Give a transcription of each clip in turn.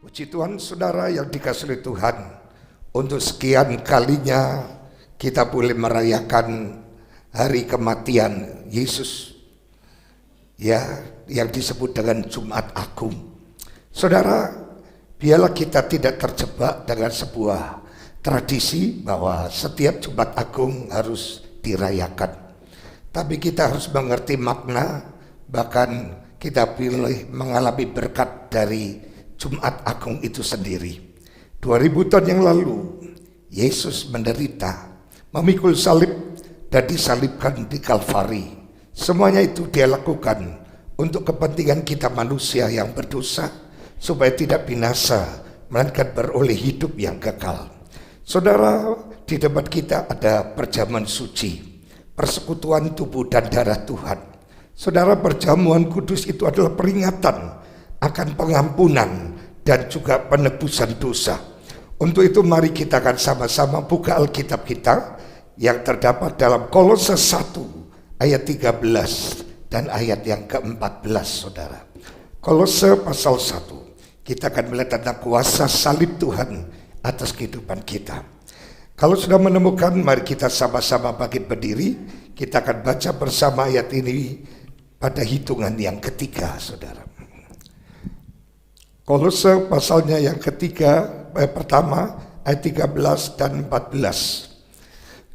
Puji Tuhan, saudara yang dikasihi oleh Tuhan, untuk sekian kalinya kita boleh merayakan hari kematian Yesus, ya, yang disebut dengan Jumat Agung. Saudara, biarlah kita tidak terjebak dengan sebuah tradisi bahwa setiap Jumat Agung harus dirayakan. Tapi kita harus mengerti makna, bahkan kita pilih mengalami berkat dari Jumat Agung itu sendiri. 2000 tahun yang lalu, Yesus menderita, memikul salib dan disalibkan di Kalvari. Semuanya itu dia lakukan untuk kepentingan kita manusia yang berdosa, supaya tidak binasa, melainkan beroleh hidup yang kekal. Saudara, di depan kita ada perjamuan suci, persekutuan tubuh dan darah Tuhan. Saudara, perjamuan kudus itu adalah peringatan akan pengampunan dan juga penebusan dosa. Untuk itu mari kita akan sama-sama buka Alkitab kita yang terdapat dalam Kolose 1 ayat 13 dan ayat yang ke-14, saudara. Kolose pasal 1, kita akan melihat tentang kuasa salib Tuhan atas kehidupan kita. Kalau sudah menemukan, mari kita sama-sama bangkit berdiri. Kita akan baca bersama ayat ini pada hitungan yang ketiga, saudara. Kolose pasalnya yang ketiga, pertama ayat 13 dan 14.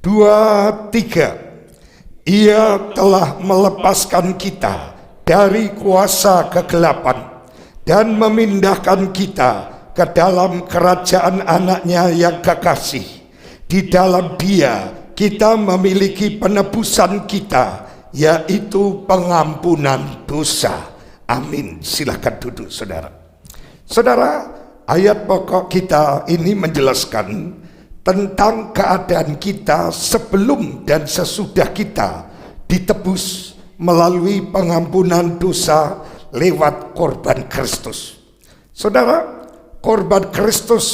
2, 3. Ia telah melepaskan kita dari kuasa kegelapan dan memindahkan kita ke dalam kerajaan anaknya yang kekasih. Di dalam Dia kita memiliki penebusan kita, yaitu pengampunan dosa. Amin. Silakan duduk, saudara. Saudara, ayat pokok kita ini menjelaskan tentang keadaan kita sebelum dan sesudah kita ditebus melalui pengampunan dosa lewat korban Kristus. Saudara, korban Kristus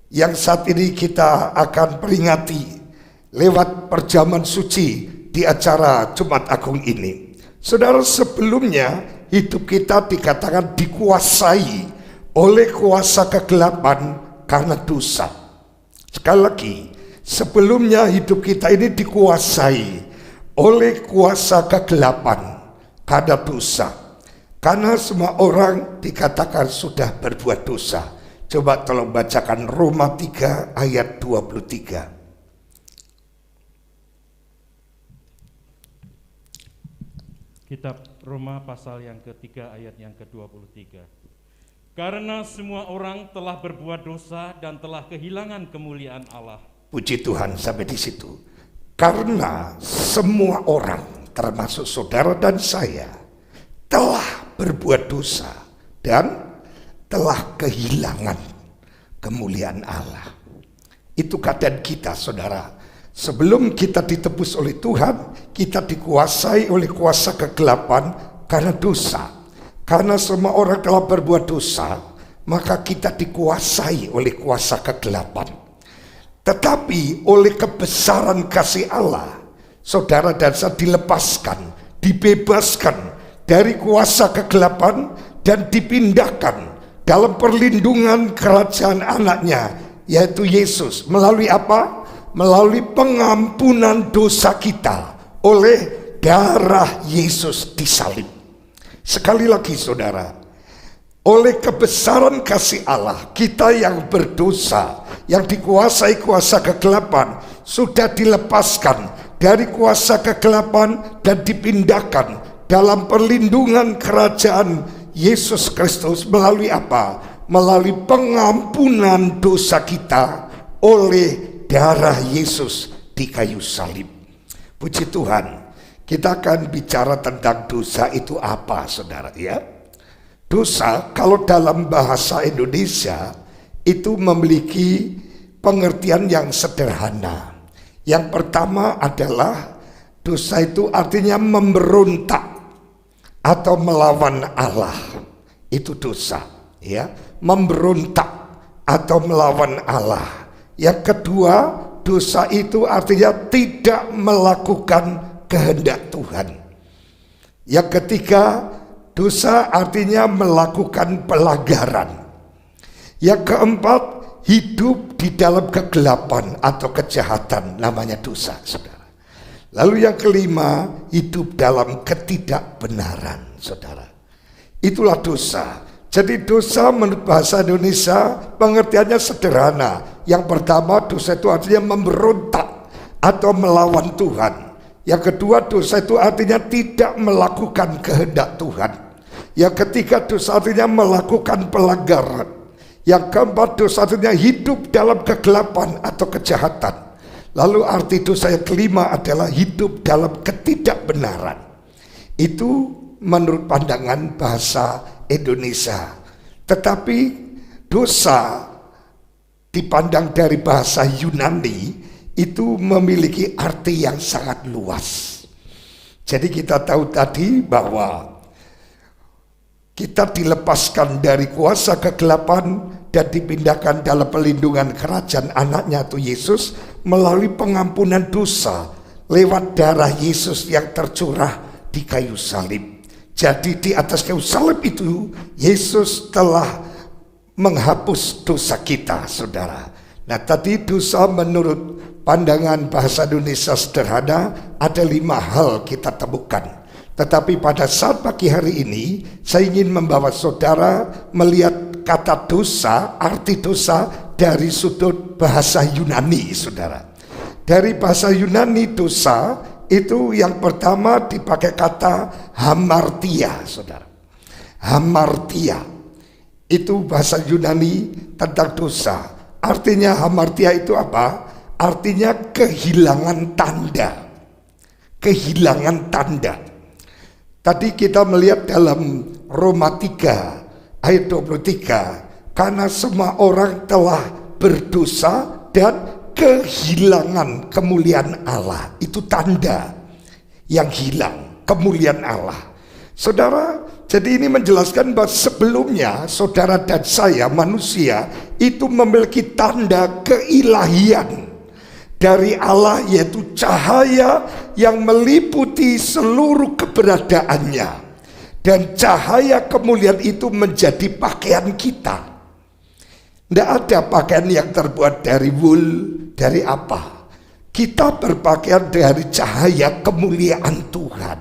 yang saat ini kita akan peringati lewat perjamuan suci di acara Jumat Agung ini. Saudara, sebelumnya hidup kita dikatakan dikuasai oleh kuasa kegelapan karena dosa. Sekali lagi, sebelumnya hidup kita ini dikuasai oleh kuasa kegelapan karena dosa. Karena semua orang dikatakan sudah berbuat dosa. Coba tolong bacakan Roma 3 ayat 23. Kitab Roma pasal yang ketiga ayat yang ke-23. Karena semua orang telah berbuat dosa dan telah kehilangan kemuliaan Allah. Puji Tuhan, sampai di situ. Karena semua orang, termasuk saudara dan saya, telah berbuat dosa dan telah kehilangan kemuliaan Allah. Itu keadaan kita, saudara. Sebelum kita ditebus oleh Tuhan, kita dikuasai oleh kuasa kegelapan karena dosa. Karena semua orang telah berbuat dosa, maka kita dikuasai oleh kuasa kegelapan. Tetapi oleh kebesaran kasih Allah, saudara dan saya dilepaskan, dibebaskan dari kuasa kegelapan dan dipindahkan dalam perlindungan kerajaan anaknya, yaitu Yesus. Melalui apa? Melalui pengampunan dosa kita oleh darah Yesus disalib. Sekali lagi, saudara, oleh kebesaran kasih Allah, kita yang berdosa, yang dikuasai kuasa kegelapan, sudah dilepaskan dari kuasa kegelapan dan dipindahkan dalam perlindungan kerajaan Yesus Kristus. Melalui apa? Melalui pengampunan dosa kita oleh darah Yesus di kayu salib. Puji Tuhan. Kita akan bicara tentang dosa itu apa, saudara, ya. Dosa kalau dalam bahasa Indonesia itu memiliki pengertian yang sederhana. Yang pertama adalah dosa itu artinya memberontak atau melawan Allah. Itu dosa, ya. Memberontak atau melawan Allah. Yang kedua, dosa itu artinya tidak melakukan kehendak Tuhan. Yang ketiga, dosa artinya melakukan pelanggaran. Yang keempat, hidup di dalam kegelapan atau kejahatan, namanya dosa, saudara. Lalu yang kelima, hidup dalam ketidakbenaran, saudara. Itulah dosa. Jadi dosa menurut bahasa Indonesia pengertiannya sederhana. Yang pertama, dosa itu artinya memberontak atau melawan Tuhan. Yang kedua, dosa itu artinya tidak melakukan kehendak Tuhan. Yang ketiga, dosa artinya melakukan pelanggaran. Yang keempat, dosa artinya hidup dalam kegelapan atau kejahatan. Lalu arti dosa yang kelima adalah hidup dalam ketidakbenaran. Itu menurut pandangan bahasa Indonesia. Tetapi dosa dipandang dari bahasa Yunani itu memiliki arti yang sangat luas. Jadi kita tahu tadi bahwa kita dilepaskan dari kuasa kegelapan dan dipindahkan dalam pelindungan kerajaan anaknya itu Yesus melalui pengampunan dosa lewat darah Yesus yang tercurah di kayu salib. Jadi di atas kayu salib itu Yesus telah menghapus dosa kita, saudara. Nah tadi dosa menurut pandangan bahasa Indonesia sederhana ada 5 hal kita temukan. Tetapi pada saat pagi hari ini saya ingin membawa saudara melihat kata dosa, arti dosa dari sudut bahasa Yunani, saudara. Dari bahasa Yunani dosa itu yang pertama dipakai kata hamartia, saudara. Hamartia itu bahasa Yunani tentang dosa. Artinya hamartia itu apa? Artinya kehilangan tanda. Kehilangan tanda. Tadi kita melihat dalam Roma 3 ayat 23, karena semua orang telah berdosa dan kehilangan kemuliaan Allah. Itu tanda yang hilang, kemuliaan Allah. Saudara, jadi ini menjelaskan bahwa sebelumnya saudara dan saya manusia itu memiliki tanda keilahian dari Allah, yaitu cahaya yang meliputi seluruh keberadaannya. Dan cahaya kemuliaan itu menjadi pakaian kita. Tidak ada pakaian yang terbuat dari wool, dari apa. Kita berpakaian dari cahaya kemuliaan Tuhan.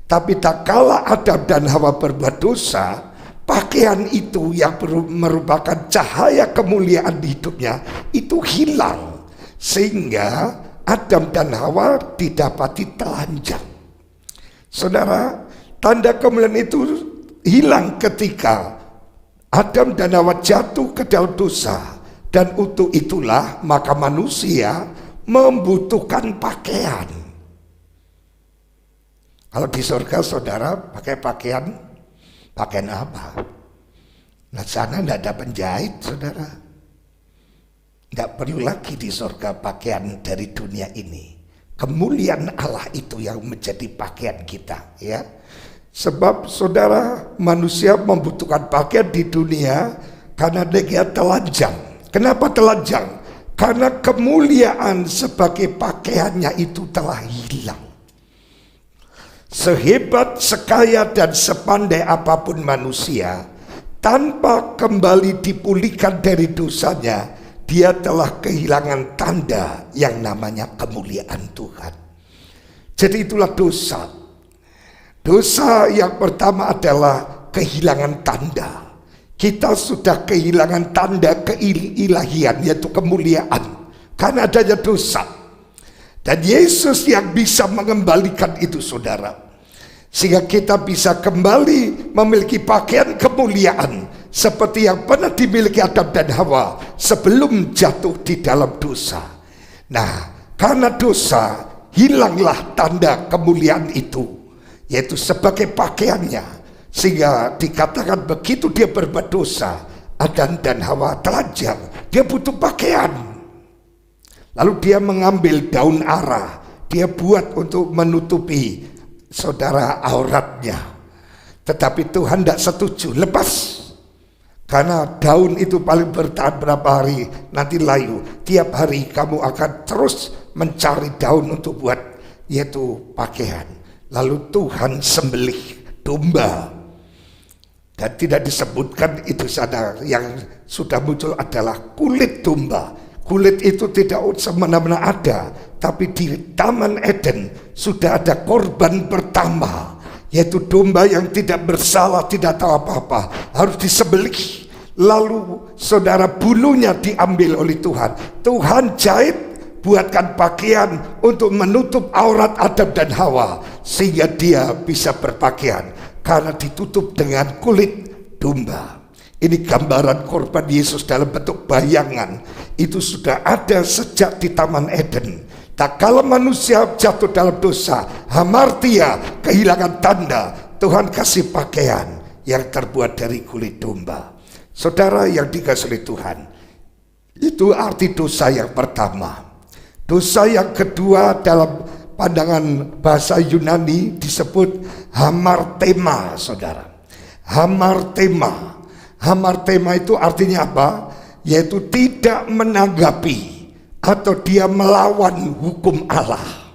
Tapi tak kala Adam dan Hawa berbuat dosa, pakaian itu yang merupakan cahaya kemuliaan di hidupnya itu hilang. Sehingga Adam dan Hawa didapati telanjang. Saudara, tanda kemuliaan itu hilang ketika Adam dan Hawa jatuh ke dalam dosa. Dan untuk itulah maka manusia membutuhkan pakaian. Kalau di surga saudara pakai pakaian apa? Nah sana tidak ada penjahit, saudara. Tidak perlu lagi di surga pakaian dari dunia ini. Kemuliaan Allah itu yang menjadi pakaian kita, ya. Sebab saudara, manusia membutuhkan pakaian di dunia karena dia telanjang. Kenapa telanjang? Karena kemuliaan sebagai pakaiannya itu telah hilang. Sehebat, sekaya dan sepandai apapun manusia, tanpa kembali dipulihkan dari dosanya, dia telah kehilangan tanda yang namanya kemuliaan Tuhan. Jadi itulah dosa. Dosa yang pertama adalah kehilangan tanda. Kita sudah kehilangan tanda keilahian, yaitu kemuliaan, karena adanya dosa. Dan Yesus yang bisa mengembalikan itu, saudara. Sehingga kita bisa kembali memiliki pakaian kemuliaan seperti yang pernah dimiliki Adam dan Hawa sebelum jatuh di dalam dosa. Nah, karena dosa, hilanglah tanda kemuliaan itu, yaitu sebagai pakaiannya. Sehingga dikatakan begitu dia berbuat dosa, Adam dan Hawa telanjang, dia butuh pakaian. Lalu dia mengambil daun ara, dia buat untuk menutupi saudara auratnya. Tetapi Tuhan tidak setuju, lepas. Karena daun itu paling bertahan berapa hari, nanti layu. Tiap hari kamu akan terus mencari daun untuk buat, yaitu pakaian. Lalu Tuhan sembelih domba. Dan tidak disebutkan itu saja, yang sudah muncul adalah kulit domba. Kulit itu tidak semena-mena ada, tapi di Taman Eden sudah ada korban pertama, yaitu domba yang tidak bersalah, tidak tahu apa-apa, harus disembelih. Lalu saudara, bulunya diambil oleh Tuhan. Tuhan jahit, buatkan pakaian untuk menutup aurat Adam dan Hawa, sehingga dia bisa berpakaian karena ditutup dengan kulit domba. Ini gambaran korban Yesus dalam bentuk bayangan. Itu sudah ada sejak di Taman Eden. Tak kala manusia jatuh dalam dosa, hamartia, kehilangan tanda, Tuhan kasih pakaian yang terbuat dari kulit domba. Saudara yang dikasihi oleh Tuhan, itu arti dosa yang pertama. Dosa yang kedua dalam pandangan bahasa Yunani disebut hamartema, saudara. Hamartema. Hamartema itu artinya apa? Yaitu tidak menanggapi atau dia melawan hukum Allah.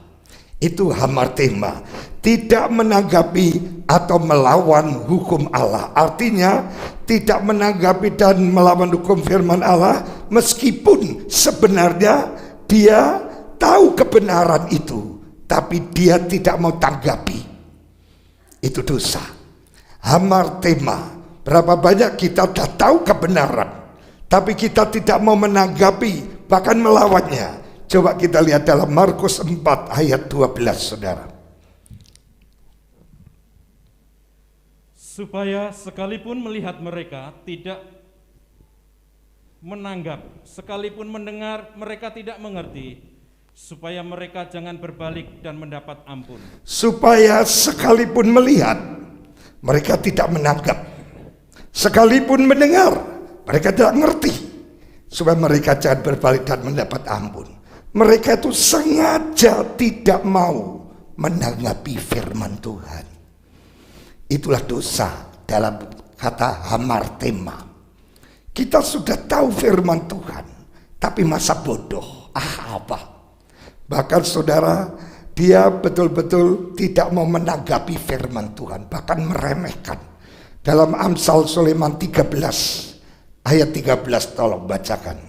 Itu hamartema. Tidak menanggapi atau melawan hukum Allah. Artinya tidak menanggapi dan melawan hukum firman Allah, meskipun sebenarnya dia tahu kebenaran itu, tapi dia tidak mau tanggapi. Itu dosa. Hamartema. Berapa banyak kita sudah tahu kebenaran, tapi kita tidak mau menanggapi, bahkan melawannya. Coba kita lihat dalam Markus 4 ayat 12, saudara. Supaya sekalipun melihat mereka tidak menanggap, sekalipun mendengar mereka tidak mengerti, supaya mereka jangan berbalik dan mendapat ampun. Supaya sekalipun melihat mereka tidak menanggap, sekalipun mendengar mereka tidak mengerti, supaya mereka jangan berbalik dan mendapat ampun. Mereka itu sengaja tidak mau menanggapi firman Tuhan. Itulah dosa dalam kata hamartema. Kita sudah tahu firman Tuhan, tapi masa bodoh. Apa? Bahkan saudara, dia betul-betul tidak mau menanggapi firman Tuhan, bahkan meremehkan. Dalam Amsal Sulaiman 13 ayat 13, tolong bacakan.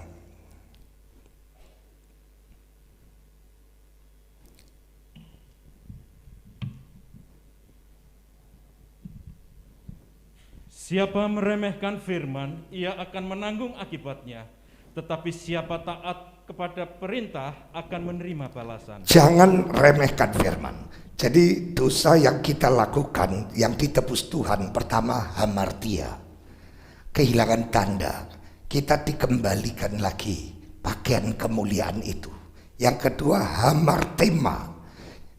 Siapa meremehkan firman, ia akan menanggung akibatnya. Tetapi siapa taat kepada perintah akan menerima balasan. Jangan remehkan firman. Jadi dosa yang kita lakukan, yang ditebus Tuhan, pertama hamartia, kehilangan tanda. Kita dikembalikan lagi pakaian kemuliaan itu. Yang kedua hamartema,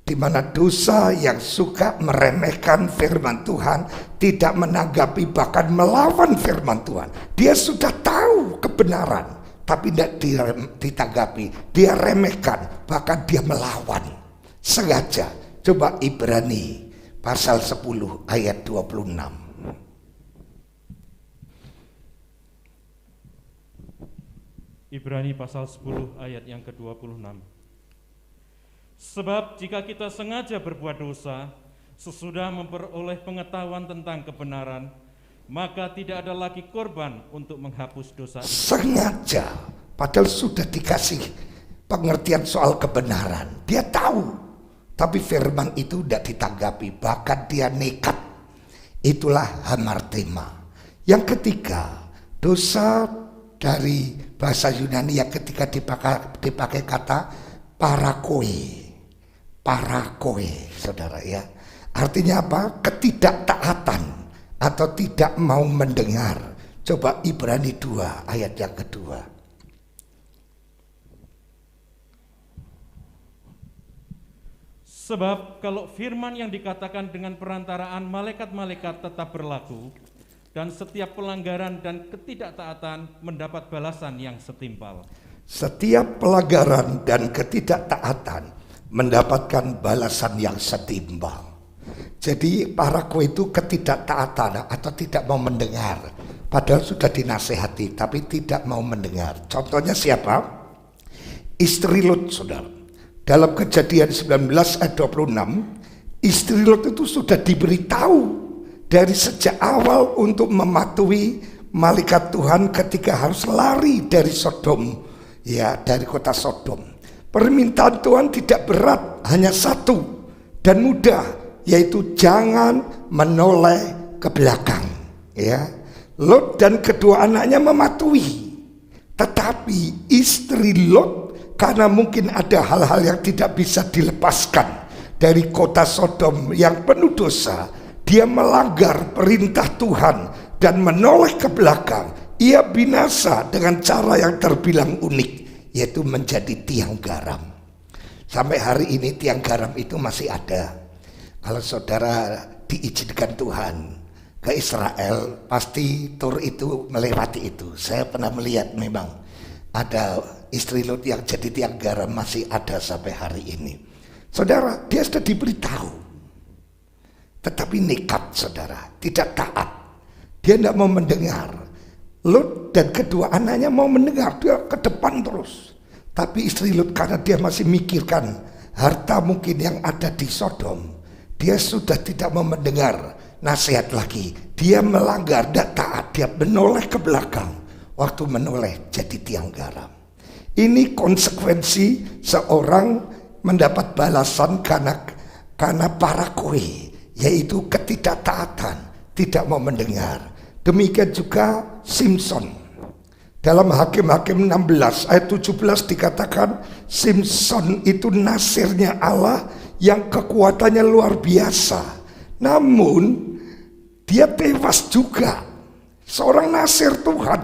di mana dosa yang suka meremehkan firman Tuhan, tidak menanggapi, bahkan melawan firman Tuhan. Dia sudah tahu kebenaran, tapi tidak ditanggapi. Dia remehkan, bahkan dia melawan sengaja. Coba Ibrani pasal 10 ayat 26. Ibrani pasal 10 ayat yang ke-26. Sebab jika kita sengaja berbuat dosa, sesudah memperoleh pengetahuan tentang kebenaran, maka tidak ada lagi korban untuk menghapus dosa itu. Sengaja, padahal sudah dikasih pengertian soal kebenaran. Dia tahu, tapi firman itu tidak ditanggapi, bahkan dia nekat. Itulah hamartema. Yang ketiga, dosa dari bahasa Yunani yang ketika dipakai kata parakoe. Parakoe, saudara ya. Artinya apa? Ketidaktaatan atau tidak mau mendengar. Coba Ibrani 2 ayat yang kedua. Sebab kalau firman yang dikatakan dengan perantaraan malaikat-malaikat tetap berlaku, dan setiap pelanggaran dan ketidaktaatan mendapat balasan yang setimpal. Setiap pelanggaran dan ketidaktaatan mendapatkan balasan yang setimpal. Jadi paraku itu ketidaktaatan atau tidak mau mendengar. Padahal sudah dinasehati, tapi tidak mau mendengar. Contohnya siapa? Istri Lot, saudara. Dalam Kejadian 19 ayat 26, istri Lot itu sudah diberitahu dari sejak awal untuk mematuhi malaikat Tuhan ketika harus lari dari Sodom, ya, dari kota Sodom. Permintaan Tuhan tidak berat, hanya satu dan mudah, yaitu jangan menoleh ke belakang. Ya, Lot dan kedua anaknya mematuhi, tetapi istri Lot karena mungkin ada hal-hal yang tidak bisa dilepaskan dari kota Sodom yang penuh dosa, dia melanggar perintah Tuhan dan menoleh ke belakang. Ia binasa dengan cara yang terbilang unik, yaitu menjadi tiang garam. Sampai hari ini tiang garam itu masih ada. Kalau saudara diizinkan Tuhan ke Israel, pasti tur itu melewati itu. Saya pernah melihat memang ada istri Lot yang jadi tiang garam, masih ada sampai hari ini. Saudara, dia sudah diberitahu, tetapi nekat saudara, tidak taat. Dia tidak mau mendengar. Lot dan kedua anaknya mau mendengar, dia ke depan terus. Tapi istri Lot karena dia masih mikirkan harta mungkin yang ada di Sodom, dia sudah tidak mau mendengar nasihat lagi. Dia melanggar, tidak taat, dia menoleh ke belakang. Waktu menoleh jadi tiang garam. Ini konsekuensi seorang mendapat balasan karena parakoi, yaitu ketidaktaatan, tidak mau mendengar. Demikian juga Simson. Dalam Hakim-Hakim 16 ayat 17 dikatakan Simson itu nasirnya Allah yang kekuatannya luar biasa. Namun dia tewas juga. Seorang nasir Tuhan,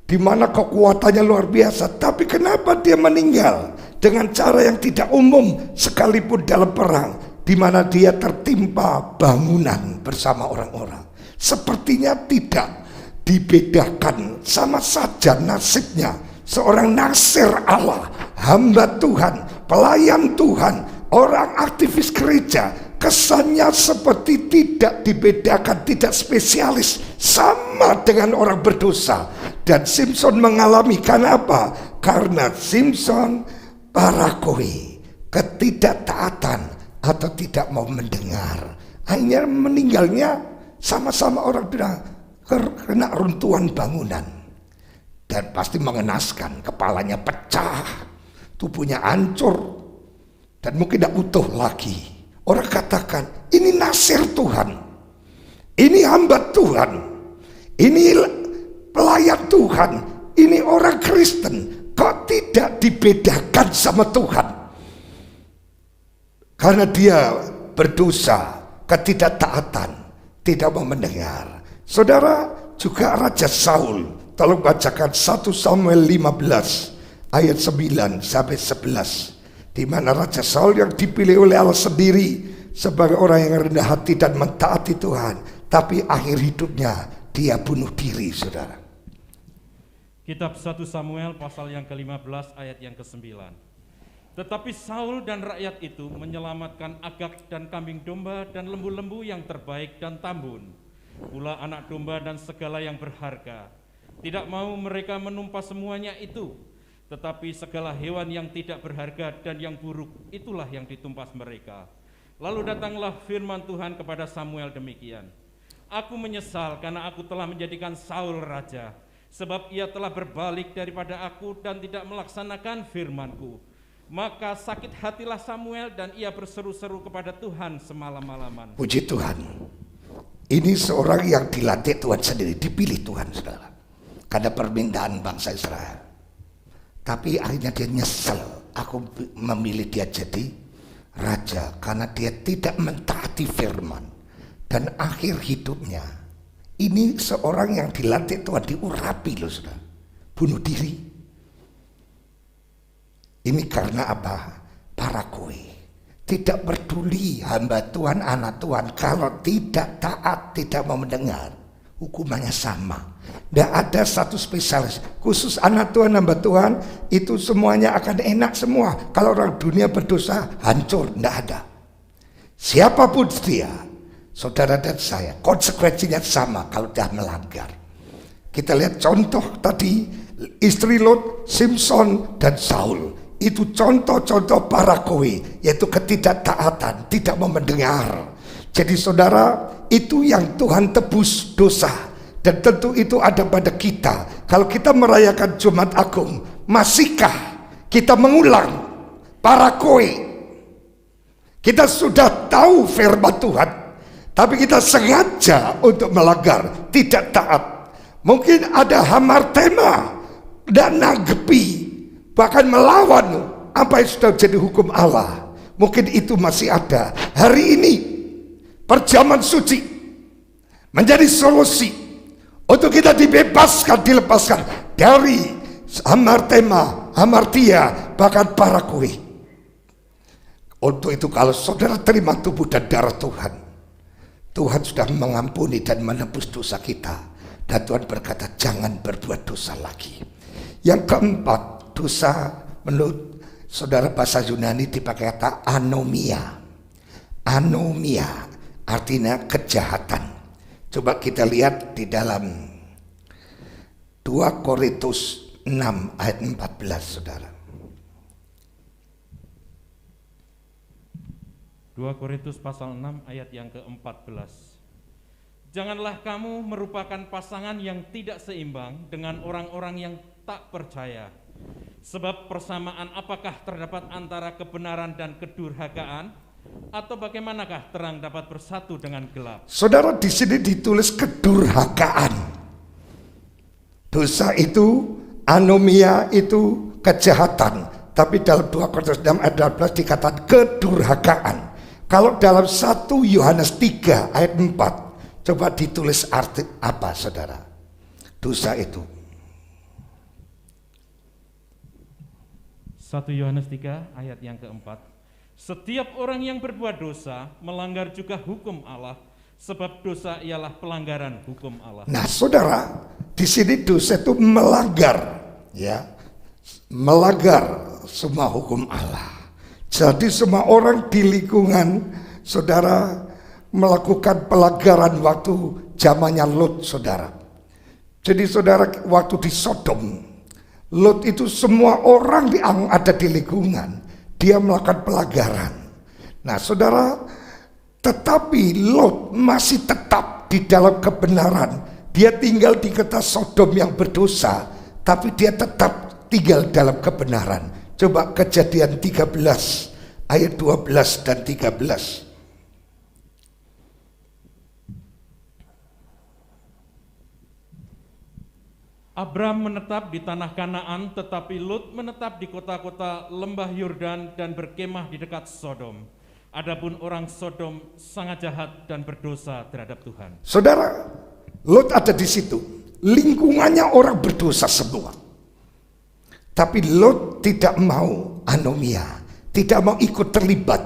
di mana kekuatannya luar biasa. Tapi kenapa dia meninggal dengan cara yang tidak umum sekalipun dalam perang, di mana dia tertimpa bangunan bersama orang-orang? Sepertinya tidak dibedakan, sama saja nasibnya seorang nasir Allah, hamba Tuhan, pelayan Tuhan, orang aktivis gereja. Kesannya seperti tidak dibedakan, tidak spesialis, sama dengan orang berdosa. Dan Simson mengalami, karena apa? Karena Simson parakoi, ketidaktaatan atau tidak mau mendengar. Akhirnya meninggalnya sama-sama orang bilang kena runtuhan bangunan. Dan pasti mengenaskan, kepalanya pecah, tubuhnya hancur, dan mungkin tidak utuh lagi. Orang katakan, ini nasir Tuhan, ini hamba Tuhan, ini pelayan Tuhan, ini orang Kristen, kok tidak dibedakan sama Tuhan? Karena dia berdosa, ketidaktaatan, tidak mau mendengar. Saudara, juga Raja Saul, tolong bacakan 1 Samuel 15 ayat 9 sampai 11. Di mana Raja Saul yang dipilih oleh Allah sendiri sebagai orang yang rendah hati dan mentaati Tuhan, tapi akhir hidupnya dia bunuh diri, saudara. Kitab 1 Samuel pasal yang ke-15 ayat yang ke-9. Tetapi Saul dan rakyat itu menyelamatkan Agag dan kambing domba dan lembu-lembu yang terbaik dan tambun, pula anak domba dan segala yang berharga. Tidak mau mereka menumpas semuanya itu, tetapi segala hewan yang tidak berharga dan yang buruk, itulah yang ditumpas mereka. Lalu datanglah firman Tuhan kepada Samuel demikian. Aku menyesal karena aku telah menjadikan Saul raja, sebab ia telah berbalik daripada aku dan tidak melaksanakan firman-Ku. Maka sakit hatilah Samuel dan ia berseru-seru kepada Tuhan semalam-malaman. Puji Tuhan. Ini seorang yang dilatih Tuhan sendiri, dipilih Tuhan, saudara, karena permintaan bangsa Israel. Tapi akhirnya dia nyesel, aku memilih dia jadi raja karena dia tidak mentaati firman. Dan akhir hidupnya, ini seorang yang dilatih Tuhan, diurapi loh saudara, bunuh diri. Ini karena apa? Parakoi, tidak peduli hamba Tuhan, anak Tuhan, kalau tidak taat, tidak mau mendengar, hukumannya sama. Tidak ada satu spesialis khusus anak Tuhan, hamba Tuhan, itu semuanya akan enak semua. Kalau orang dunia berdosa hancur, tidak ada. Siapapun dia, saudara dan saya, konsekuensinya sama kalau dia melanggar. Kita lihat contoh tadi, istri Lot, Simson dan Saul. Itu contoh-contoh parakoi, yaitu ketidaktaatan, tidak mau mendengar. Jadi saudara, itu yang Tuhan tebus dosa. Dan tentu itu ada pada kita. Kalau kita merayakan Jumat Agung, masihkah kita mengulang parakoe? Kita sudah tahu firman Tuhan, tapi kita sengaja untuk melanggar, tidak taat. Mungkin ada hamartema dan nanggepi, bahkan melawan apa yang sudah jadi hukum Allah. Mungkin itu masih ada. Hari ini perjamuan suci menjadi solusi untuk kita dibebaskan, dilepaskan dari hamartema, hamartia, bahkan parakoe. Untuk itu kalau saudara terima tubuh dan darah Tuhan, Tuhan sudah mengampuni dan menebus dosa kita. Dan Tuhan berkata, jangan berbuat dosa lagi. Yang keempat, dosa menurut saudara bahasa Yunani dipakai kata anomia. Anomia artinya kejahatan. Coba kita lihat di dalam 2 Korintus 6 ayat 14, saudara. 2 Korintus pasal 6 ayat yang ke-14. Janganlah kamu merupakan pasangan yang tidak seimbang dengan orang-orang yang tak percaya. Sebab persamaan apakah terdapat antara kebenaran dan kedurhakaan? Atau bagaimanakah terang dapat bersatu dengan gelap? Saudara, di sini ditulis kedurhakaan. Dosa itu, anomia itu kejahatan. Tapi dalam 2 Korintus 6 ayat 12 dikatakan kedurhakaan. Kalau dalam 1 Yohanes 3 ayat 4, coba ditulis arti apa, saudara? Dosa itu. 1 Yohanes 3 ayat yang keempat. Setiap orang yang berbuat dosa melanggar juga hukum Allah, sebab dosa ialah pelanggaran hukum Allah. Nah, saudara, di sini dosa itu melanggar, ya, melanggar semua hukum Allah. Jadi semua orang di lingkungan saudara melakukan pelanggaran waktu zamannya Lot, saudara. Jadi saudara, waktu di Sodom, Lot itu semua orang yang ada di lingkungan dia melakukan pelanggaran. Nah, saudara, tetapi Lot masih tetap di dalam kebenaran. Dia tinggal di kota Sodom yang berdosa, tapi dia tetap tinggal dalam kebenaran. Coba Kejadian 13 ayat 12 dan 13. Abram menetap di tanah Kanaan, tetapi Lut menetap di kota-kota lembah Yordan dan berkemah di dekat Sodom. Adapun orang Sodom sangat jahat dan berdosa terhadap Tuhan. Saudara, Lot ada di situ. Lingkungannya orang berdosa semua. Tapi Lot tidak mau anomia, tidak mau ikut terlibat,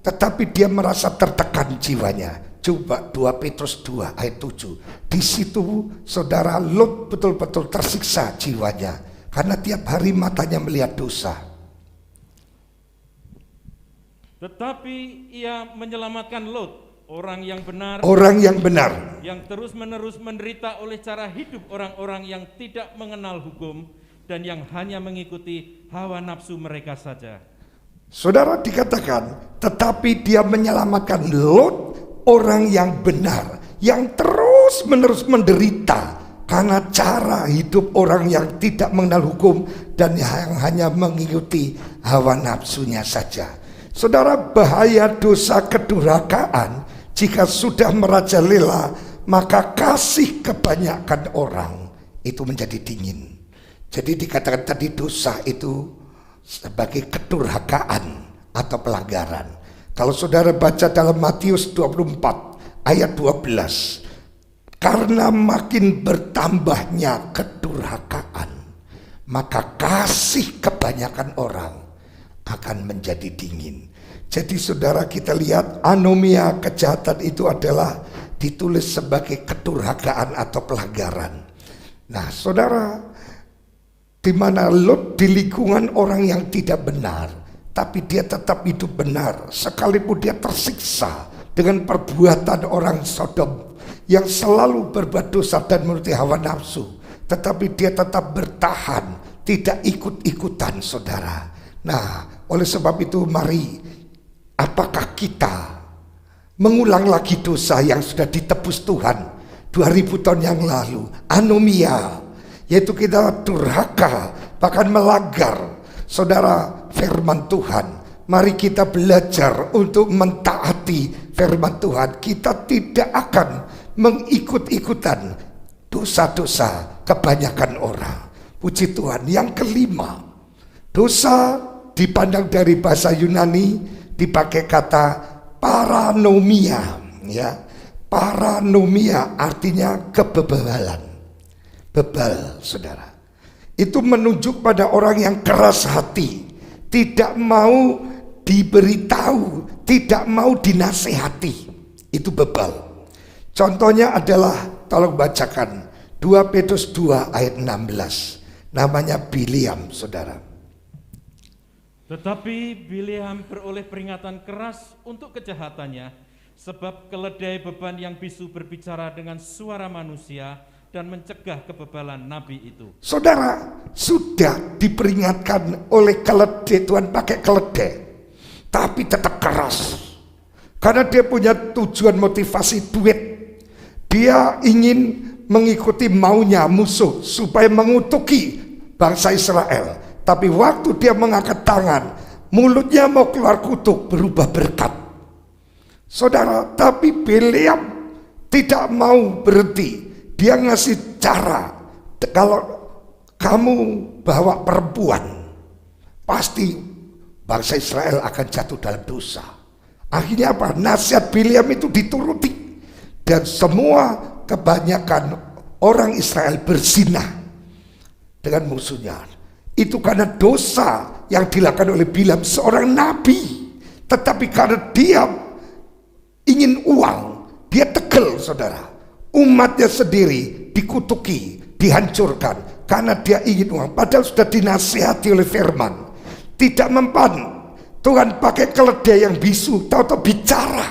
tetapi dia merasa tertekan jiwanya. Coba 2 Petrus 2 ayat 7. Di situ saudara, Lot betul-betul tersiksa jiwanya karena tiap hari matanya melihat dosa. Tetapi ia menyelamatkan Lot, orang yang benar, yang terus-menerus menderita oleh cara hidup orang-orang yang tidak mengenal hukum dan yang hanya mengikuti hawa nafsu mereka saja. Saudara, dikatakan, tetapi dia menyelamatkan Lot, orang yang benar, yang terus-menerus menderita karena cara hidup orang yang tidak mengenal hukum dan yang hanya mengikuti hawa nafsunya saja. Saudara, bahaya dosa kedurhakaan jika sudah merajalela, maka kasih kebanyakan orang itu menjadi dingin. Jadi dikatakan tadi dosa itu sebagai kedurhakaan atau pelanggaran. Kalau saudara baca dalam Matius 24 ayat 12, karena makin bertambahnya kedurhakaan, maka kasih kebanyakan orang akan menjadi dingin. Jadi saudara, kita lihat anomia, kejahatan itu adalah ditulis sebagai kedurhakaan atau pelanggaran. Nah, saudara, di mana Lot di lingkungan orang yang tidak benar, tapi dia tetap hidup benar, sekalipun dia tersiksa dengan perbuatan orang Sodom yang selalu berbuat dosa dan menuruti hawa nafsu, tetapi dia tetap bertahan, tidak ikut-ikutan, saudara. Nah, oleh sebab itu mari, apakah kita mengulang lagi dosa yang sudah ditebus Tuhan 2000 tahun yang lalu. Anomia, yaitu kita durhaka, bahkan melanggar, saudara, firman Tuhan. Mari kita belajar untuk mentaati firman Tuhan. Kita tidak akan mengikut-ikutan dosa-dosa kebanyakan orang. Puji Tuhan. Yang kelima, dosa dipandang dari bahasa Yunani dipakai kata paranomia, ya. Paranomia artinya kebebalan. Bebal, saudara. Itu menunjuk pada orang yang keras hati, tidak mau diberitahu, tidak mau dinasehati. Itu bebal. Contohnya adalah, tolong bacakan 2 Petrus 2 ayat 16. Namanya Biliam, saudara. Tetapi Bileam beroleh peringatan keras untuk kejahatannya, sebab keledai beban yang bisu berbicara dengan suara manusia dan mencegah kebebalan nabi itu. Saudara, sudah diperingatkan oleh keledai, Tuhan pakai keledai, tapi tetap keras. Karena dia punya tujuan motivasi duit. Dia ingin mengikuti maunya musuh supaya mengutuki bangsa Israel. Tapi waktu dia mengangkat tangan, mulutnya mau keluar kutuk, berubah berkat. Saudara, tapi Bileam tidak mau berhenti. Dia ngasih cara, kalau kamu bawa perempuan, pasti bangsa Israel akan jatuh dalam dosa. Akhirnya apa? Nasihat Bileam itu dituruti. Dan semua kebanyakan orang Israel berzinah dengan musuhnya. Itu karena dosa yang dilakukan oleh Bileam, seorang nabi. Tetapi karena dia ingin uang, dia tegel, saudara. Umatnya sendiri dikutuki, dihancurkan karena dia ingin uang. Padahal sudah dinasihati oleh firman. Tidak mempan. Tuhan pakai keledai yang bisu, tahu-tahu bicara.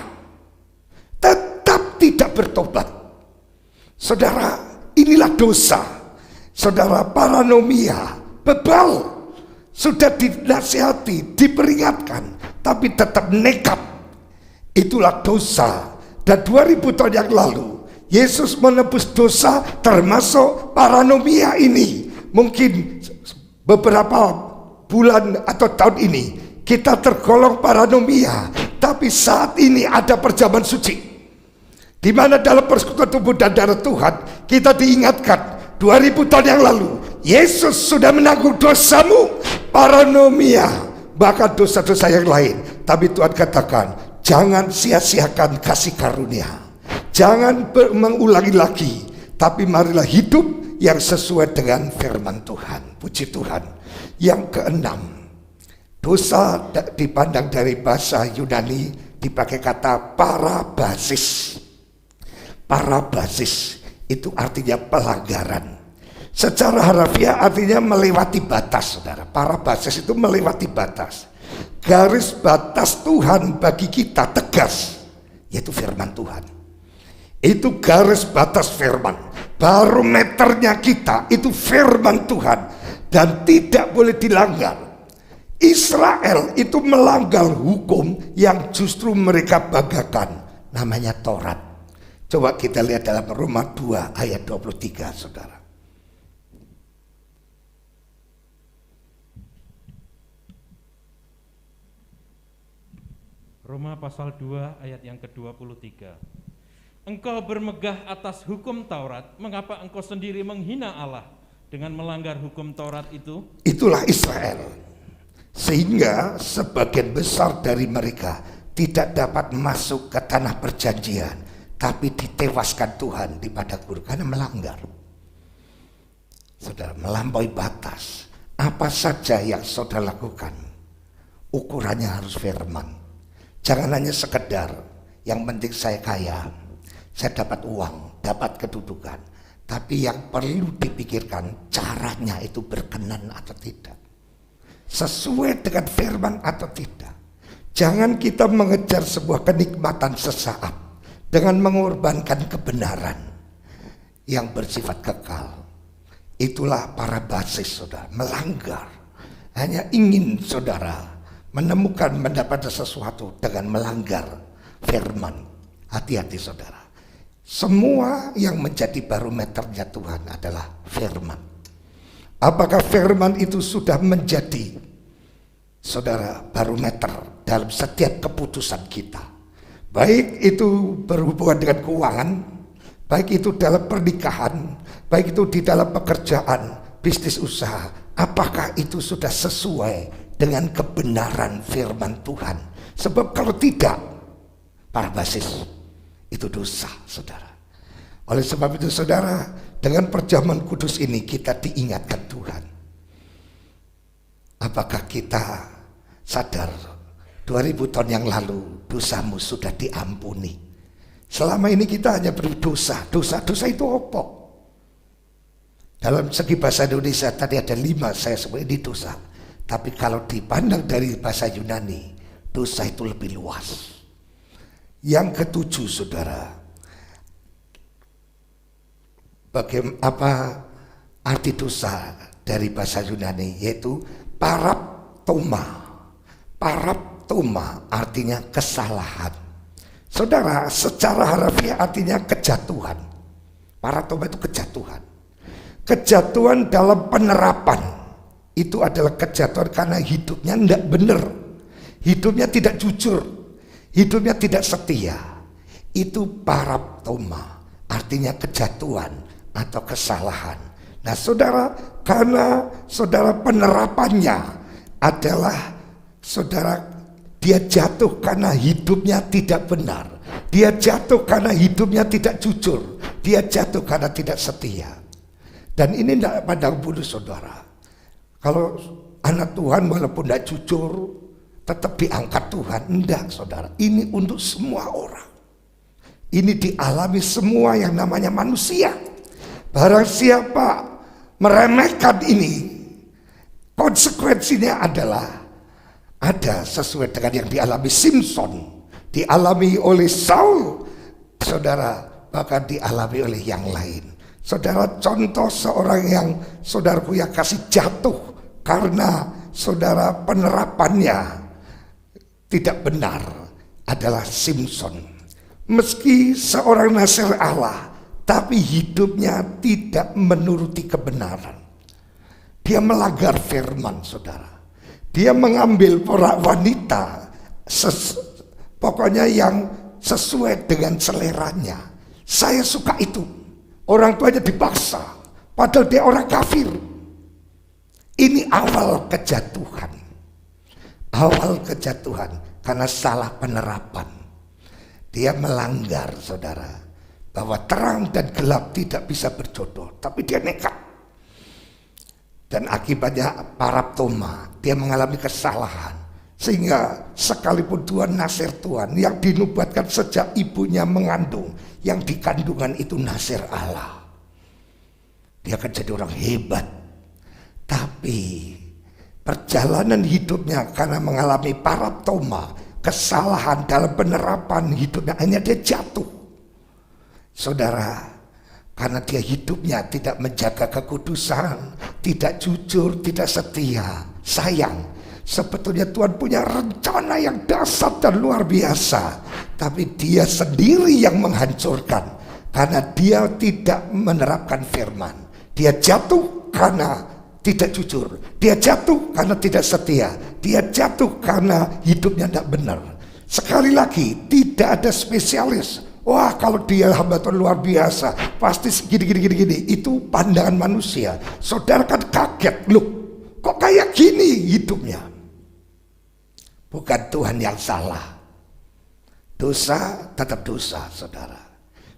Tetap tidak bertobat. Saudara, inilah dosa. Saudara, paranomia, bebal. Sudah dinasihati, diperingatkan, tapi tetap nekat. Itulah dosa. Dan 2000 tahun yang lalu Yesus menebus dosa, termasuk paranomia ini. Mungkin beberapa bulan atau tahun ini kita tergolong paranomia, tapi saat ini ada perjamuan suci, di mana dalam persekutuan tubuh dan darah Tuhan kita diingatkan 2000 tahun yang lalu Yesus sudah menanggung dosamu, paranomia, bahkan dosa-dosa yang lain. Tapi Tuhan katakan, jangan sia-siakan kasih karunia. Jangan mengulangi lagi, tapi marilah hidup yang sesuai dengan firman Tuhan. Puji Tuhan. Yang keenam, dosa dipandang dari bahasa Yunani dipakai kata parabasis. Parabasis itu artinya pelanggaran. Secara harfiah artinya melewati batas, saudara. Parabasis itu melewati batas. Garis batas Tuhan bagi kita tegas, yaitu firman Tuhan. Itu garis batas firman. Barometernya kita itu firman Tuhan, dan tidak boleh dilanggar. Israel itu melanggar hukum yang justru mereka banggakan, namanya Taurat. Coba kita lihat dalam Roma 2 ayat 23, saudara. Roma pasal 2 ayat yang ke-23. Engkau bermegah atas hukum Taurat, mengapa engkau sendiri menghina Allah dengan melanggar hukum Taurat itu? Itulah Israel. Sehingga sebagian besar dari mereka tidak dapat masuk ke tanah perjanjian, tapi ditewaskan Tuhan di padang gurun karena melanggar. Saudara, melampaui batas. Apa saja yang saudara lakukan, ukurannya harus firman. Jangan hanya sekedar yang penting saya kaya, saya dapat uang, dapat kedudukan. Tapi yang perlu dipikirkan, caranya itu berkenan atau tidak, sesuai dengan firman atau tidak. Jangan kita mengejar sebuah kenikmatan sesaat dengan mengorbankan kebenaran yang bersifat kekal. Itulah para basis, saudara, melanggar. Hanya ingin saudara menemukan, mendapatkan sesuatu dengan melanggar firman. Hati-hati saudara. Semua yang menjadi barometernya Tuhan adalah firman. Apakah firman itu sudah menjadi saudara barometer dalam setiap keputusan kita? Baik itu berhubungan dengan keuangan, baik itu dalam pernikahan, baik itu di dalam pekerjaan, bisnis usaha. Apakah itu sudah sesuai dengan kebenaran firman Tuhan? Sebab kalau tidak, para basis, itu dosa, saudara. Oleh sebab itu, saudara, dengan perjamuan kudus ini kita diingatkan Tuhan. Apakah kita sadar 2000 tahun yang lalu dosamu sudah diampuni? Selama ini kita hanya berdosa. Dosa itu apa? Dalam segi bahasa Indonesia tadi ada 5 saya sebut ini dosa. Tapi kalau dipandang dari bahasa Yunani, dosa itu lebih luas. Yang ketujuh, saudara, apa arti dosa dari bahasa Yunani? Yaitu paraptoma. Paraptoma artinya kesalahan. Saudara, secara harfiah artinya kejatuhan. Paraptoma itu kejatuhan. Kejatuhan dalam penerapan. Itu adalah kejatuhan karena hidupnya tidak benar. Hidupnya tidak jujur. Hidupnya tidak setia. Itu paraptoma, artinya kejatuhan atau kesalahan. Nah saudara, karena saudara penerapannya adalah saudara, dia jatuh karena hidupnya tidak benar. Dia jatuh karena hidupnya tidak jujur. Dia jatuh karena tidak setia. Dan ini tidak pandang bulu, saudara. Kalau anak Tuhan walaupun tidak jujur, tetap diangkat Tuhan. Enggak, saudara. Ini untuk semua orang. Ini dialami semua yang namanya manusia. Barang siapa meremehkan ini, konsekuensinya adalah ada sesuai dengan yang dialami Simpson, dialami oleh Saul, saudara, bahkan dialami oleh yang lain. Saudara, contoh seorang yang saudaraku yang kasih jatuh karena saudara penerapannya tidak benar adalah Simpson. Meski seorang nasir Allah, tapi hidupnya tidak menuruti kebenaran. Dia melanggar firman, saudara. Dia mengambil para wanita pokoknya yang sesuai dengan seleranya. Saya suka itu. Orang tuanya dipaksa, padahal dia orang kafir. Ini awal kejatuhan. Awal kejatuhan karena salah penerapan. Dia melanggar, saudara, bahwa terang dan gelap tidak bisa berjodoh, tapi dia nekat. Dan akibatnya paraptoma, dia mengalami kesalahan. Sehingga sekalipun Tuhan nasir Tuhan yang dinubuatkan sejak ibunya mengandung, yang di kandungan itu nasir Allah, dia akan jadi orang hebat. Tapi perjalanan hidupnya karena mengalami paraptoma, kesalahan dalam penerapan hidupnya, hanya dia jatuh. Saudara, karena dia hidupnya tidak menjaga kekudusan, tidak jujur, tidak setia. Sayang, sebetulnya Tuhan punya rencana yang dahsyat dan luar biasa, tapi dia sendiri yang menghancurkan karena dia tidak menerapkan firman. Dia jatuh karena tidak jujur, dia jatuh karena tidak setia, dia jatuh karena hidupnya tidak benar. Sekali lagi, tidak ada spesialis. Wah, kalau dia hamba Tuhan luar biasa, pasti gini. Itu pandangan manusia. Saudara kan kaget, loh, kok kayak gini hidupnya? Bukan Tuhan yang salah. Dosa tetap dosa, saudara.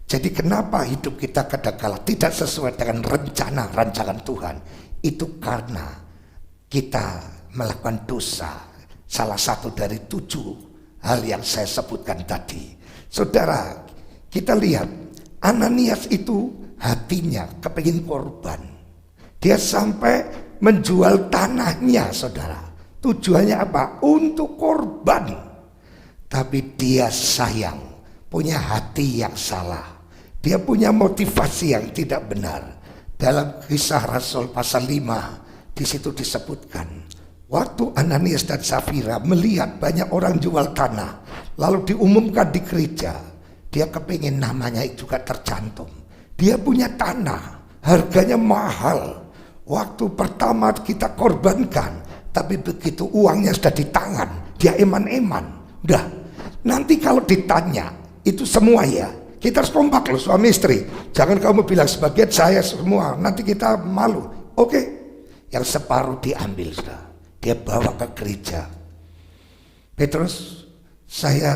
Jadi kenapa hidup kita kadang-kala tidak sesuai dengan rencana rancangan Tuhan? Itu karena kita melakukan dosa. Salah satu dari 7 hal yang saya sebutkan tadi. Saudara, kita lihat Ananias itu hatinya kepingin korban. Dia sampai menjual tanahnya, saudara. Tujuannya apa? Untuk korban. Tapi dia sayang, punya hati yang salah. Dia punya motivasi yang tidak benar. Dalam Kisah Rasul pasal 5, di situ disebutkan, waktu Ananias dan Safira melihat banyak orang jual tanah, lalu diumumkan di gereja, dia kepingin namanya juga tercantum. Dia punya tanah, harganya mahal. Waktu pertama kita korbankan, tapi begitu uangnya sudah di tangan, dia eman-eman. Udah, nanti kalau ditanya, itu semua ya. Kita harus kompak loh suami istri. Jangan kamu bilang sebagian saya semua, nanti kita malu. Oke, yang separuh diambil sudah. Dia bawa ke gereja. Petrus, saya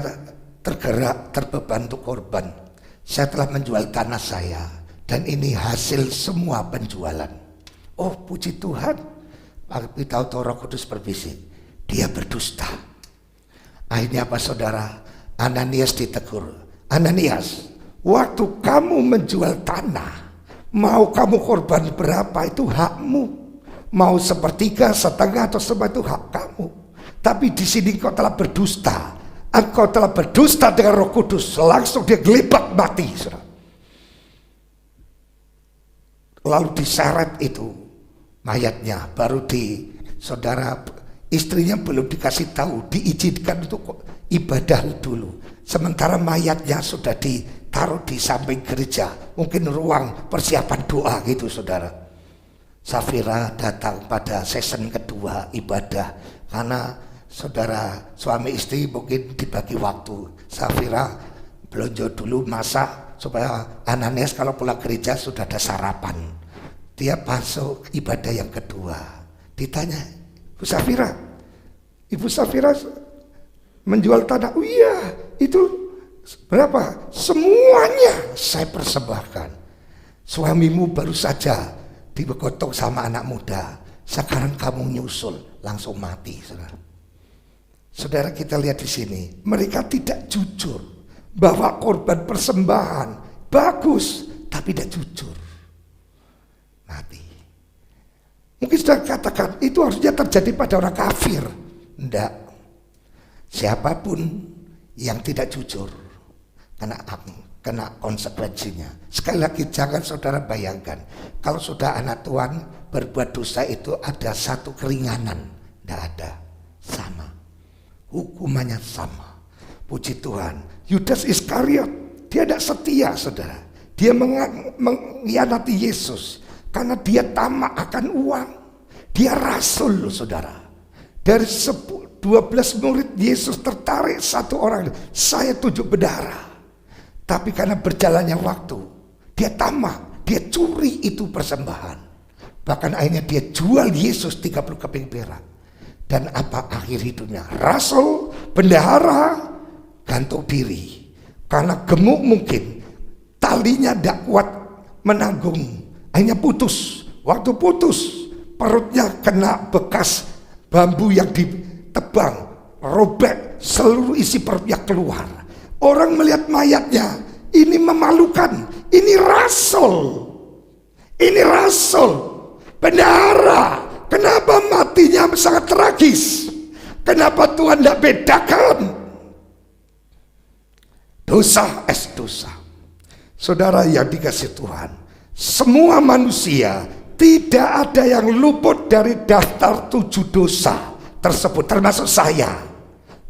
tergerak, terbeban untuk korban. Saya telah menjual tanah saya, dan ini hasil semua penjualan. Oh, puji Tuhan. Tapi tahu Roh Kudus berbisik, dia berdusta. Akhirnya apa saudara? Ananias ditegur. Ananias, waktu kamu menjual tanah, mau kamu korban berapa itu hakmu. Mau sepertiga, setengah, atau semua itu hak kamu. Tapi di sini kau telah berdusta. Engkau telah berdusta dengan Roh Kudus. Langsung dia gelepak mati. Lalu diseret itu mayatnya. Baru saudara, istrinya belum dikasih tahu, diizinkan untuk ibadah dulu. Sementara mayatnya sudah ditaruh di samping gereja. Mungkin ruang persiapan doa gitu saudara. Safira datang pada season kedua ibadah, karena saudara suami istri mungkin dibagi waktu. Safira belanja dulu masak supaya Ananias kalau pulang gereja sudah ada sarapan. Dia masuk ibadah yang kedua. Ditanya, Ibu Safira menjual tanah. Oh iya, itu berapa? Semuanya saya persembahkan. Suamimu baru saja digotong sama anak muda, sekarang kamu nyusul, langsung mati. Saudara, kita lihat di sini, mereka tidak jujur bahwa korban persembahan bagus, tapi tidak jujur, mati. Mungkin sudah katakan itu harusnya terjadi pada orang kafir. Tidak, siapapun yang tidak jujur kena konsekuensinya. Sekali lagi jangan saudara bayangkan, kalau sudah anak Tuhan berbuat dosa itu ada satu keringanan. Tidak ada, sama, hukumannya sama. Puji Tuhan, Yudas Iskariot, dia tidak setia saudara. Dia mengkhianati Yesus karena dia tamak akan uang. Dia rasul saudara. Dari 12 murid Yesus tertarik satu orang, saya tunjuk berdarah. Tapi karena berjalannya waktu, dia tamak, dia curi itu persembahan. Bahkan akhirnya dia jual Yesus 30 keping perak. Dan apa akhir hidupnya? Rasul, bendahara, gantung diri. Karena gemuk mungkin, talinya tidak kuat menanggung. Akhirnya putus. Waktu putus, perutnya kena bekas bambu yang ditebang, robek, seluruh isi perutnya keluar. Orang melihat mayatnya, ini memalukan, ini rasul, bendahara. Kenapa matinya sangat tragis? Kenapa Tuhan tidak bedakan? Dosa es dosa. Saudara yang dikasih Tuhan, semua manusia tidak ada yang luput dari daftar 7 dosa tersebut, termasuk saya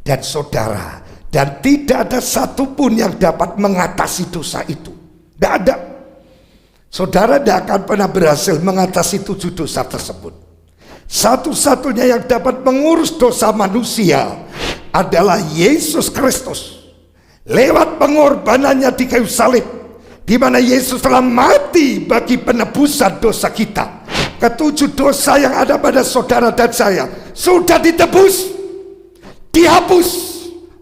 dan saudara. Dan tidak ada satupun yang dapat mengatasi dosa itu. Tidak ada. Saudara tidak akan pernah berhasil mengatasi 7 dosa tersebut. Satu-satunya yang dapat mengurus dosa manusia adalah Yesus Kristus. Lewat pengorbanannya di kayu salib, di mana Yesus telah mati bagi penebusan dosa kita. Ke-7 dosa yang ada pada saudara dan saya sudah ditebus, dihapus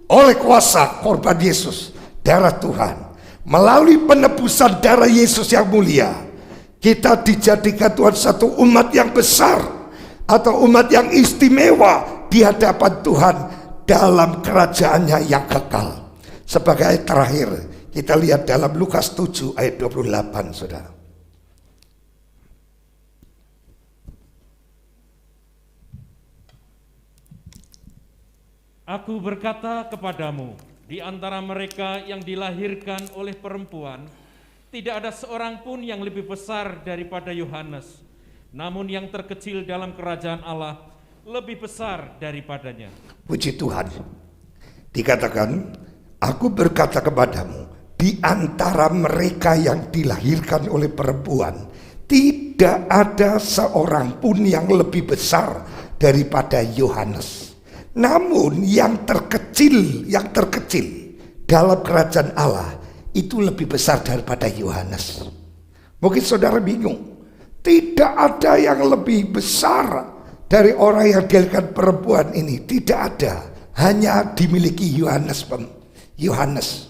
oleh kuasa korban Yesus, darah Tuhan. Melalui penebusan darah Yesus yang mulia, kita dijadikan Tuhan satu umat yang besar, atau umat yang istimewa di hadapan Tuhan dalam kerajaannya yang kekal. Sebagai ayat terakhir, kita lihat dalam Lukas 7 ayat 28 saudara. Aku berkata kepadamu, di antara mereka yang dilahirkan oleh perempuan, tidak ada seorang pun yang lebih besar daripada Yohanes. Namun yang terkecil dalam kerajaan Allah lebih besar daripadanya. Puji Tuhan. Dikatakan, aku berkata kepadamu, di antara mereka yang dilahirkan oleh perempuan, tidak ada seorang pun yang lebih besar daripada Yohanes. Namun yang terkecil dalam kerajaan Allah itu lebih besar daripada Yohanes. Mungkin saudara bingung, tidak ada yang lebih besar dari orang yang dilahirkan perempuan ini. Tidak ada, hanya dimiliki Yohanes.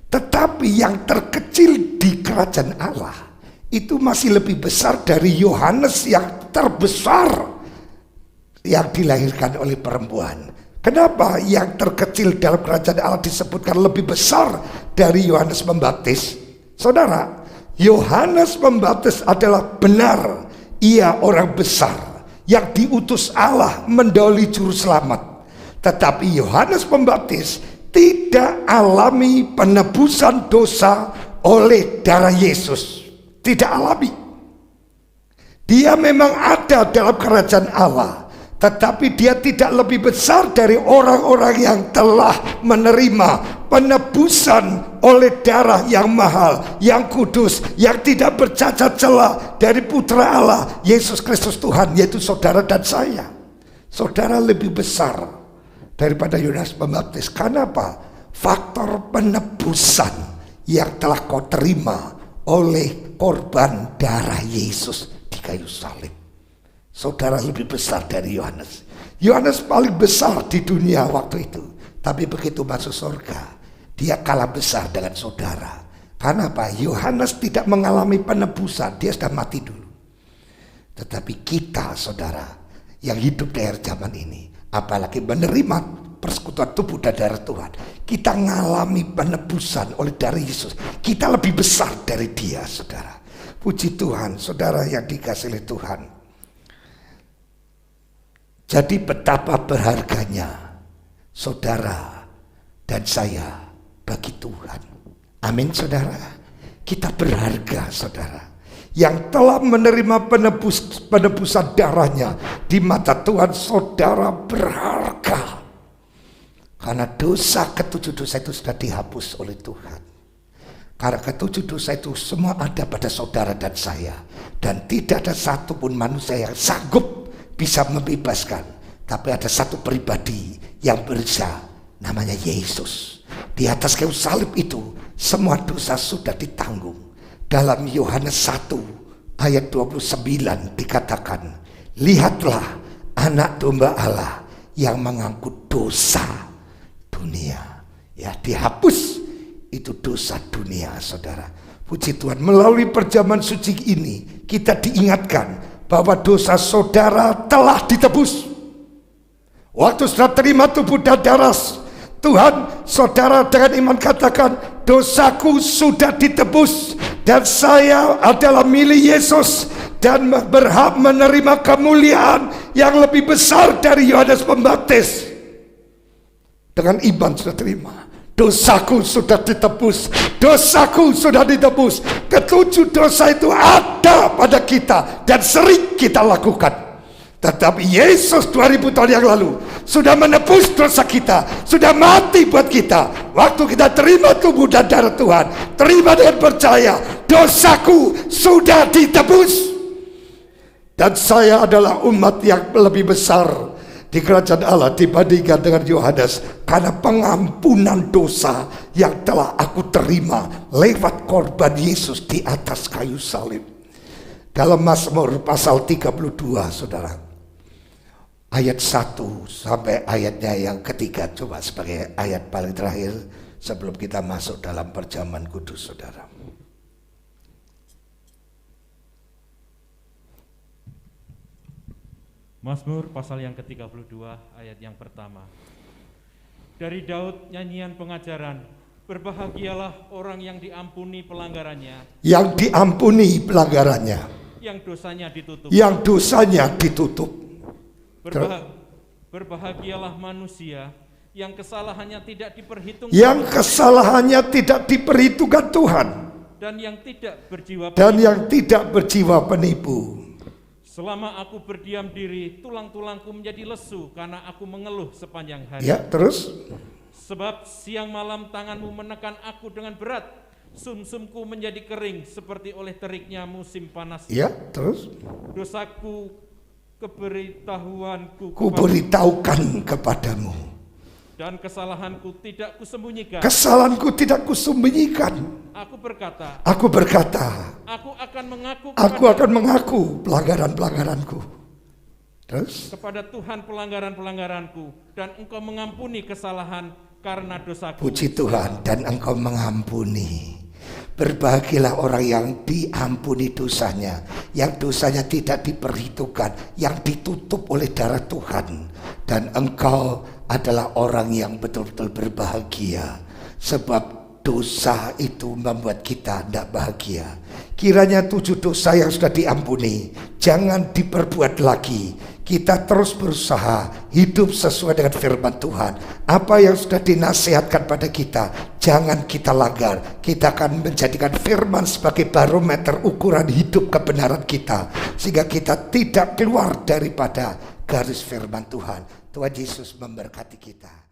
Tetapi yang terkecil di kerajaan Allah itu masih lebih besar dari Yohanes yang terbesar yang dilahirkan oleh perempuan. Kenapa yang terkecil dalam kerajaan Allah disebutkan lebih besar dari Yohanes Pembaptis? Saudara, Yohanes Pembaptis adalah benar, ia orang besar yang diutus Allah mendahului juru selamat. Tetapi Yohanes Pembaptis tidak alami penebusan dosa oleh darah Yesus. Tidak alami. Dia memang ada dalam kerajaan Allah, tetapi dia tidak lebih besar dari orang-orang yang telah menerima penebusan oleh darah yang mahal, yang kudus, yang tidak bercacat celah dari Putra Allah, Yesus Kristus Tuhan, yaitu saudara dan saya. Saudara lebih besar daripada Yohanes Pembaptis. Kenapa? Faktor penebusan yang telah kau terima oleh korban darah Yesus di kayu salib. Saudara lebih besar dari Yohanes. Yohanes paling besar di dunia waktu itu, tapi begitu masuk surga, dia kalah besar dengan saudara. Kenapa? Yohanes tidak mengalami penebusan, dia sudah mati dulu. Tetapi kita, saudara, yang hidup di akhir zaman ini, apalagi menerima persekutuan tubuh dan darah Tuhan, kita mengalami penebusan oleh darah Yesus. Kita lebih besar dari dia, saudara. Puji Tuhan, saudara yang dikasihi oleh Tuhan. Jadi betapa berharganya saudara dan saya bagi Tuhan. Amin, saudara. Kita berharga, saudara. Yang telah menerima penebusan darahnya di mata Tuhan, saudara berharga. Karena dosa, ketujuh dosa itu sudah dihapus oleh Tuhan. Karena ketujuh dosa itu semua ada pada saudara dan saya. Dan tidak ada satupun manusia yang sanggup bisa membebaskan. Tapi ada satu pribadi yang bisa, namanya Yesus. Di atas kayu salib itu semua dosa sudah ditanggung. Dalam Yohanes 1 ayat 29 dikatakan, lihatlah anak domba Allah yang mengangkut dosa dunia. Ya, dihapus itu dosa dunia, saudara. Puji Tuhan, melalui perjamuan suci ini kita diingatkan bahwa dosa saudara telah ditebus. Waktu sudah terima tubuh dan darah Tuhan, saudara dengan iman katakan, dosaku sudah ditebus dan saya adalah milik Yesus dan berhak menerima kemuliaan yang lebih besar dari Yohanes Pembaptis. Dengan iman sudah terima, dosaku sudah ditebus, dosaku sudah ditebus. Ketujuh dosa itu ada pada kita dan sering kita lakukan. Tetapi Yesus 2000 tahun yang lalu sudah menebus dosa kita, sudah mati buat kita. Waktu kita terima tubuh dan darah Tuhan, terima dengan percaya, dosaku sudah ditebus. Dan saya adalah umat yang lebih besar di kerajaan Allah dibandingkan dengan Yohanes, karena pengampunan dosa yang telah aku terima lewat korban Yesus di atas kayu salib. Dalam Mazmur pasal 32, saudara, ayat 1 sampai ayatnya yang ketiga, coba sebagai ayat paling terakhir sebelum kita masuk dalam perjamuan kudus, saudara. Mazmur pasal yang ke-32 ayat yang pertama. Dari Daud nyanyian pengajaran, berbahagialah orang yang diampuni pelanggarannya. Yang diampuni pelanggarannya. Yang dosanya ditutup. Yang dosanya ditutup. Berbahagialah manusia yang kesalahannya tidak diperhitungkan. Yang kesalahannya tidak diperhitungkan Tuhan. Dan yang tidak berjiwa penipu. Dan yang tidak berjiwa penipu. Selama aku berdiam diri, tulang-tulangku menjadi lesu karena aku mengeluh sepanjang hari. Ya, terus? Sebab siang malam tanganmu menekan aku dengan berat, sumsumku menjadi kering seperti oleh teriknya musim panas. Ya, terus? Dosaku, keberitahuanku Kuberitahukan kepadamu. dan kesalahanku tidak kusembunyikan. Kesalahanku tidak kusembunyikan. Aku berkata, Aku berkata, aku akan mengaku aku akan mengaku pelanggaran-pelanggaranku. Terus? kepada Tuhan pelanggaran-pelanggaranku, dan Engkau mengampuni kesalahan karena dosaku. Puji Tuhan, dan Engkau mengampuni. Berbahagialah orang yang diampuni dosanya, yang dosanya tidak diperhitungkan, yang ditutup oleh darah Tuhan. Dan engkau adalah orang yang betul-betul berbahagia, sebab dosa itu membuat kita tidak bahagia. Kiranya 7 dosa yang sudah diampuni jangan diperbuat lagi. Kita terus berusaha hidup sesuai dengan firman Tuhan. Apa yang sudah dinasihatkan pada kita, jangan kita langgar. Kita akan menjadikan firman sebagai barometer ukuran hidup kebenaran kita, sehingga kita tidak keluar daripada garis firman Tuhan. Tuhan Yesus memberkati kita.